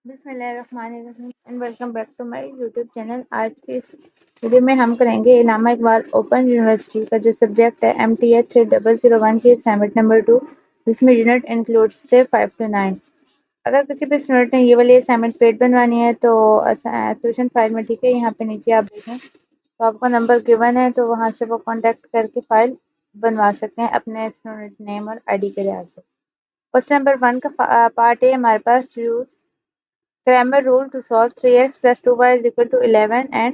बिस्मिल्लाहिर्रहमानिर्रहीम and welcome back to my YouTube channel. आज के इस वीडियो में हम करेंगे इलामा इकबाल ओपन यूनिवर्सिटी का जो सब्जेक्ट है MTA 3001 की असाइनमेंट नंबर 2, जिसमें यूनिट इंक्लूड्स थे 5 to 9। अगर किसी भी स्टूडेंट ने ये वाली असाइनमेंट पेड बनवानी है तो सोल्यूशन फाइल में, ठीक है, यहाँ पे नीचे आप देखें तो आपको नंबर गिवन है, तो वहाँ से वो कॉन्टेक्ट करके फाइल बनवा सकते हैं अपने स्टूडेंट नेम और ID के लिहाज से। क्वेश्चन नंबर 1 का पार्ट ए हमारे पास use Cramer rule to solve 3x plus 2y is equal to 11 and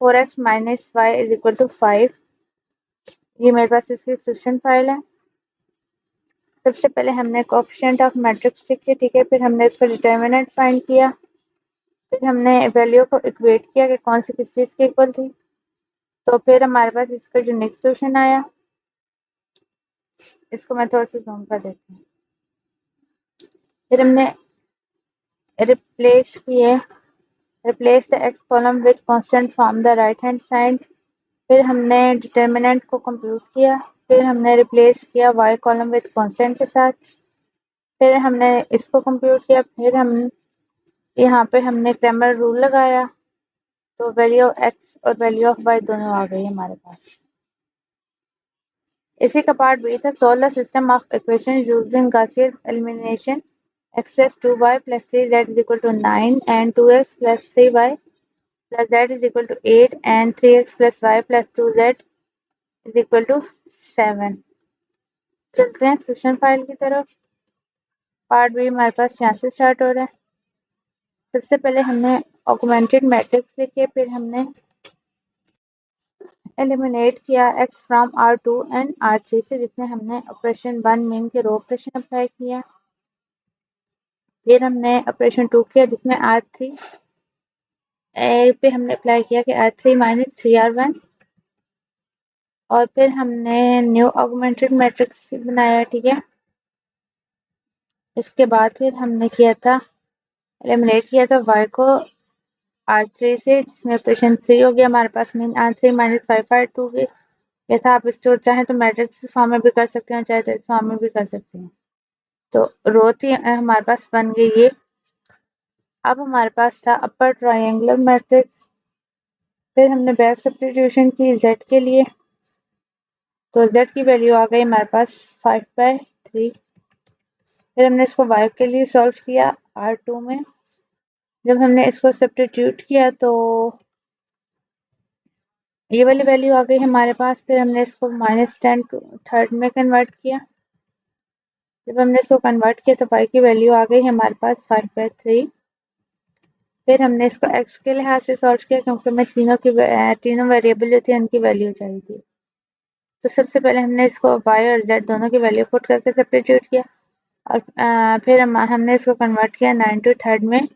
4x minus y is equal to 5। ये मेरे पास इसकी सोल्यूशन फाइल है। सबसे पहले हमने कोएफिशिएंट ऑफ मैट्रिक्स लिखे, ठीक है, फिर हमने इसका डिटर्मिनेंट फाइंड किया, फिर हमने वैल्यू को इक्वेट किया कि कौन सी किस चीज़ की इक्वल थी, तो फिर हमारे पास इसका जो नेक्स्ट सोल्यूशन आया, इसको मैं थोड़ा सा जूम कर देती हूँ। फिर हमने रिप्लेस किए, replace the x column with constant from the right hand side. फिर हमने डिटर्मिनेंट को कंप्यूट किया, फिर हमने रिप्लेस किया वाई कॉलम विद कांस्टेंट के साथ, फिर हमने इसको कंप्यूट किया, फिर हम यहाँ पे हमने क्रैमर रूल लगाया, तो वैल्यू ऑफ एक्स और वैल्यू ऑफ वाई दोनों आ गई हमारे पास। इसी का पार्ट बी था solve the system of equation using Gaussian elimination. X plus 2y plus 3z is equal to 9 and 2x plus 3y plus z is equal to 8 and 3x plus y plus 2z is equal to 7। चलते हैं solution file की तरफ। Part B हमारे पास यहाँ से start हो रहा है। सबसे पहले हमने ऑगमेंटेड मैट्रिक्स लिखे, फिर हमने एलिमिनेट किया x from R2 and R3 से, जिसमें हमने ऑपरेशन 1 मीन के रो ऑपरेशन अप्लाई किया। फिर हमने ऑपरेशन 2 किया, जिसमें R3 पे हमने अप्लाई किया कि R3 माइनस 3R1, और फिर हमने न्यू ऑगमेंटेड मैट्रिक्स बनाया, ठीक है। इसके बाद फिर हमने किया था, एलिमिनेट किया था y को R3 से, जिसमें ऑपरेशन 3 हो गया हमारे पास, मीन R3 माइनस 5R2 के। ये था, आप इसको चाहें तो मैट्रिक्स फॉर्म में भी कर सकते हैं, चाहे तो इस फॉर्म में भी कर सकते हैं। तो रो थी हमारे पास बन गई ये। अब हमारे पास था अपर ट्रायंगुलर मैट्रिक्स। फिर हमने बैक सब्स्टिट्यूशन की z के लिए, तो z की वैल्यू आ गई हमारे पास 5/3। फिर हमने इसको y के लिए सॉल्व किया R2 में। जब हमने इसको सब्स्टिट्यूट किया तो ये वाली वैल्यू आ गई हमारे पास। फिर हमने इसको -10 थर्ड में कन्वर्ट किया। जब हमने इसको कन्वर्ट किया तो y की वैल्यू आ गई हमारे पास 5/3। फिर हमने इसको x के लिहाज से सॉल्व किया, क्योंकि हमें तीनों वेरिएबल जो थी उनकी वैल्यू चाहिए थी। तो सबसे पहले हमने इसको y और z दोनों की वैल्यू पुट करके सब्स्टिट्यूट किया, और फिर हमने इसको कन्वर्ट किया 9 to थर्ड में,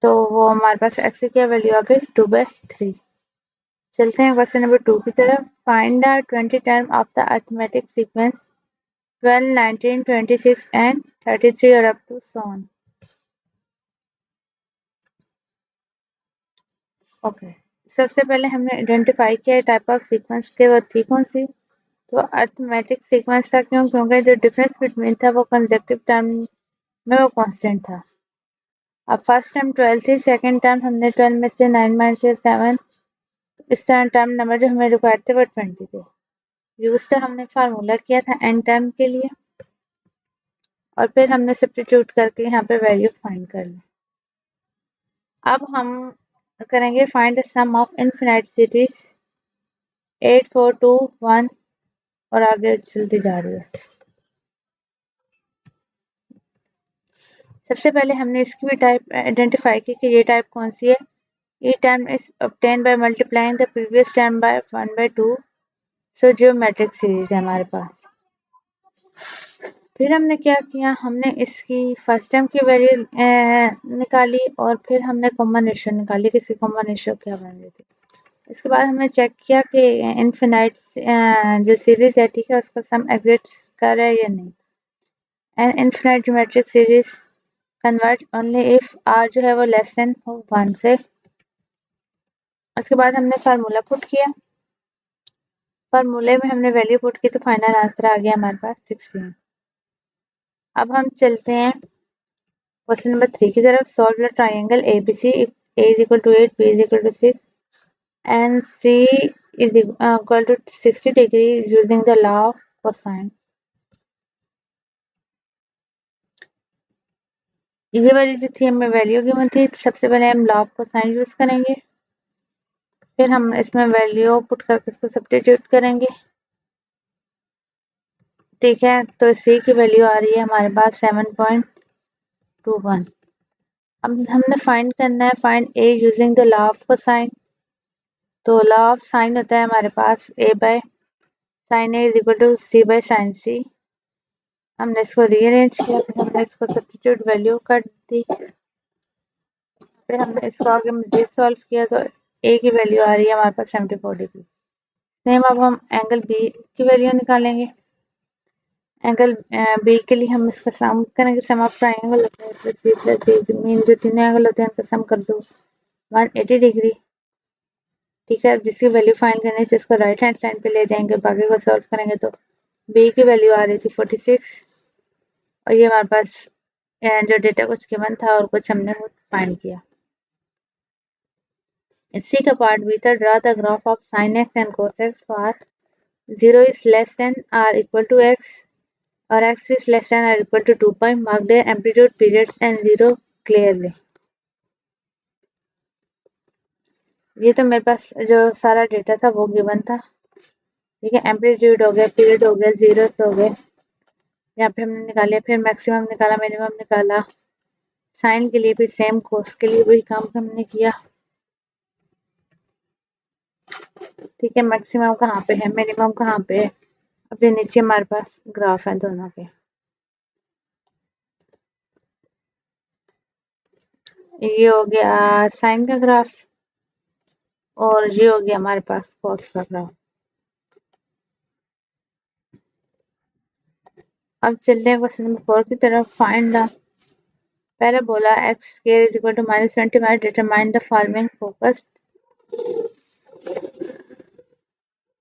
तो वो हमारे पास x की क्या वैल्यू आ गई 2/3। चलते हैं क्वेश्चन नंबर 2 की तरफ। Find the 20 term of the arithmetic sequence 12, 19, 26 and 33 और up to so on. Okay, सबसे पहले हमने आइडेंटिफाई किया टाइप ऑफ सीक्वेंस के वो थी कौन सी, तो अरिथमेटिक सीक्वेंस था। क्यों? क्योंकि जो डिफरेंस बिटवीन था वो कंसेप्टिव टर्म में वो कांस्टेंट था। अब फर्स्ट टर्म 12 थी, सेकंड टर्म हमने 12 में से 9 माइनस 7, इस टर्म नंबर जो हमें रिक्वायर्ड थे वो 20 थे। यूज था हमने फार्मूला किया था n टर्म के लिए, और फिर हमने सब्स्टिट्यूट करके यहाँ पे वैल्यू फाइंड कर ली। अब हम करेंगे find the sum of infinite series 8, 4, 2, 1 और आगे चलती जा रही है। सबसे पहले हमने इसकी भी टाइप आइडेंटिफाई की कि ये टाइप कौन सी है। ये term is obtain by multiplying the previous term by 1/2, so geometric series है हमारे पास। फिर हमने क्या किया, हमने इसकी फर्स्ट टर्म की वैल्यू निकाली, और फिर हमने कॉमन रेशियो निकाली कि इसकी कॉमन रेशियो क्या बन रही थी। इसके बाद हमने चेक किया कि इनफिनाइट जो सीरीज है, ठीक है, उसका सम एग्जिस्ट कर रहा है या नहीं। And infinite geometric series convert only if r जो है वो लेस देन हो 1 से। उसके बाद हमने फार्मूला पुट किया, फार्मूले में हमने वैल्यू पुट की, तो फाइनल आंसर आ गया हमारे पास 16। अब हम चलते हैं क्वेश्चन नंबर 3 की तरफ, solve the triangle ABC, A is equal to 8, B is equal to 6 and C is equal to 60 degree using the law of cosine. ये वाली जो थी हमें वैल्यू गिवन थी, सबसे पहले हम लॉ ऑफ कोसाइन यूज करेंगे, फिर हम इसमें वैल्यू पुट करके इसको सब्स्टिट्यूट करेंगे। ठीक है, तो सी की वैल्यू आ रही है हमारे पास 7.21। अब हमने फाइंड करना है find A using the law of cosine. तो लॉ ऑफ साइन होता है हमारे पास A by sine A is equal to C by sine C. हमने इसको रीअरेंज किया, फिर हमने इसको सब्स्टिट्यूट वैल्यू कर दी, फिर हमने इसको आगे मजीद सॉल्व किया तो ए की वैल्यू आ रही है हमारे पास 74 डिग्री। सेम अब हम एंगल बी की वैल्यू निकालेंगे। एंगल बी के लिए हम इसका सम करेंगे, सम ऑफ ट्राइंगल होता है प्लस बी प्लस सी, मीन जो तीनों एंगल होते हैं उनका सम कर दो 180 डिग्री। ठीक है, अब जिसकी वैल्यू फाइंड करनी है जिसको राइट हैंड साइड पे ले जाएंगे, बाकी को सॉल्व करेंगे तो बी की वैल्यू आ रही थी 46 और ये हमारे पास जो डेटा कुछ गिवन था और कुछ हमने वो फाइंड किया। इसी का पार्ट बी था, draw the graph of sine x and cos x for 0 is less than or equal to x or x is less than or equal to 2 pi, mark their amplitude periods and 0 clearly। ये तो मेरे पास जो सारा data था वो given था। ठीक है, एम्पलीट्यूड हो गया, पीरियड हो गया, जीरोस हो गए, यहाँ पे हमने निकाले, फिर मैक्सिमम निकाला, मिनिमम निकाला। साइन के लिए भी सेम, कोस के लिए वही काम हमने किया। ठीक है, मैक्सिमम कहाँ पे है, मिनिमम कहाँ पे है, अब ये नीचे हमारे पास ग्राफ है दोनों के। ये हो गया साइन का ग्राफ और ये हो गया हमारे पास कॉस का ग्राफ। अब चलते हैं क्वेश्चन नंबर 4 की तरफ, find the parabola x square is equal to minus 20 determine the following focused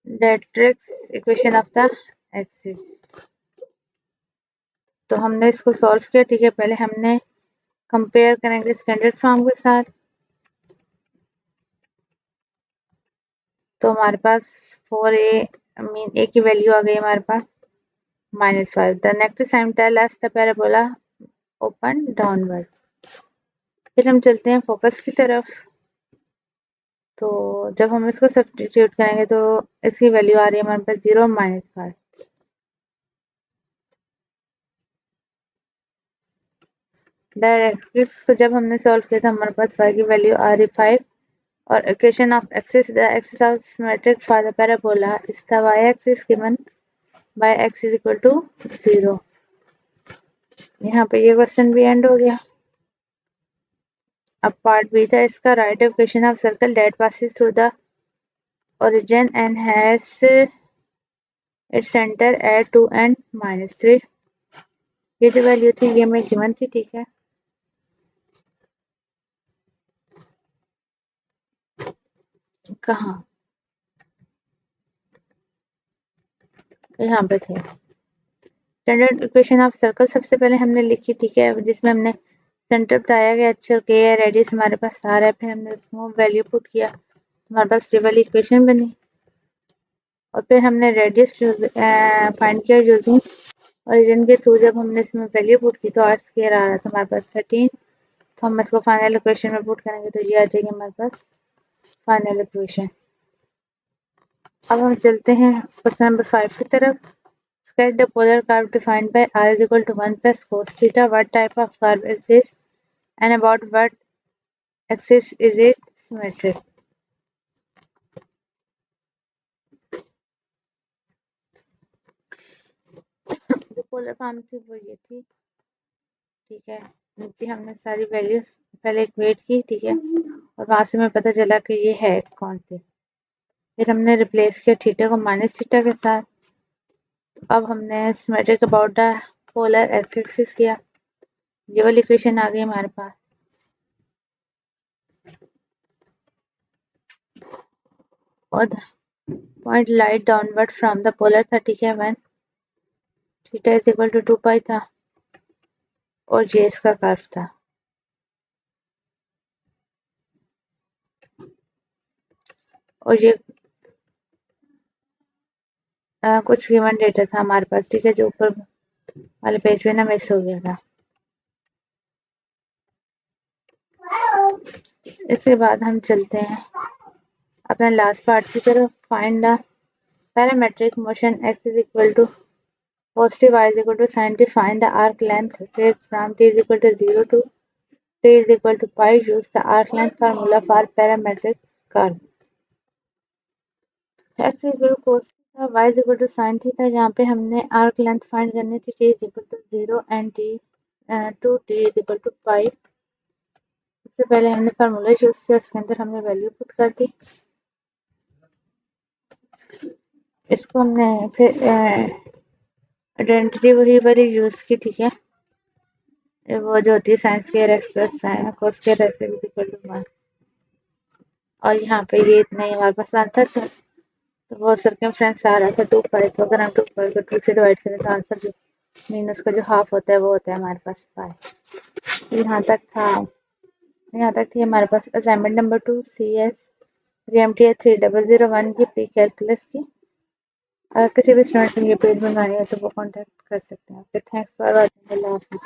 directrix equation of the axis. तो हमने इसको सॉल्व किया। ठीक है, पहले हमने कंपेयर करेंगे स्टैंडर्ड फॉर्म के साथ। तो हमारे पास 4a मीन a की वैल्यू आ गई हमारे पास -5। The next sign tell us the parabola open downward. फिर हम चलते हैं फोकस की तरफ। तो जब हम इसको सब्स्टिट्यूट करेंगे तो इसकी वैल्यू आ रही है हमारे पास 0 -5। डायरेक्ट्रिक्स को जब हमने सॉल्व किया था हमारे पास y की वैल्यू आ रही 5 और equation of axis the axis of symmetric for the parabola is the y axis given by x is equal to 0। यहाँ पे ये क्वेश्चन भी एंड हो गया। अब पार्ट बी था इसका, right equation of circle that passes through the origin and has its center at 2 and -3। ये जो वैल्यू थी ये हमें गिवन थी। ठीक है, कहाँ, यहाँ पे थे स्टैंडर्ड इक्वेशन ऑफ सर्कल सबसे पहले हमने लिखी। ठीक है, जिसमें हमने सेंटर बताया गया, अच्छा के है, रेडियस हमारे पास आ रहा है, फिर हमने उसको वैल्यू पुट किया, हमारे पास ये वाली इक्वेशन बनी और फिर हमने रेडियस फाइंड किया यूजिंग ओरिजिन के थ्रू। जब हमने इसमें वैल्यू पुट की तो आर स्क्वायर आ रहा था हमारे पास 13। तो हम इसको फाइनल इक्वेशन में पुट करेंगे तो ये आ जाएगी हमारे पास फाइनल इक्वेशन। अब हम चलते हैं क्वेश्चन नंबर 5 की तरफ। Sketch the polar curve defined by r is equal to 1 plus cos theta. What type of curve is this and about what axis is it symmetric? जो पोलर फॉर्म थी वो ये थी। ठीक है, नीचे हमने सारी वैल्यूज पहले इक्वेट की। ठीक है, और वहां से हमें पता चला कि ये है कौन सी। फिर हमने रिप्लेस किया थीटा को माइनस थीटा के साथ। तो अब हमने symmetric about the polar axis किया, ये वाली इक्वेशन आ गई हमारे पास। और point light downward from the polar था। ठीक है, when theta is equal to 2 pi था और ये इसका कर्व था। और ये कुछ गिवन डेटा था हमारे पास, ठीक है, जो ऊपर वाले पेज पे ना मिस हो गया था। इसके बाद हम चलते हैं अपना लास्ट पार्ट की तरफ। Find the parametric motion x is equal to positive y is equal to sin t. Find the arc length traced from t is equal to 0 to t is equal to pi. Use the arc length formula for parametric curve. x is equal to cos theta, y is equal to sin theta। यहाँ पे हमने arc length find करनी थी, t is equal to 0 and t is equal to pi। सबसे पहले हमने formula use किया, उसके अंदर हमने वैल्यू पुट कर दी। इसको हमने फिर आइडेंटिटी वही वाली यूज की, ठीक है, वो जो होती है sine square x plus cos square x is equal to 1। और यहाँ पे ये इतना ही हमारे पास आंसर था, तो वो सर्कमफ्रेंस आ रहा था 2 पाई। तो अगर हम 2 पाई को 2 से डिवाइड करें तो आंसर जो मीन उसका जो हाफ होता है वो होता है हमारे पास पाई। यहाँ तक था, यहाँ तक थी हमारे पास असाइनमेंट नंबर 2 CS GMT 3001 की प्री कैलकुलस की। अगर किसी भी स्टूडेंट को ये पेज बनवानी है तो वो कॉन्टैक्ट कर सकते हैं। Okay, thanks for watching.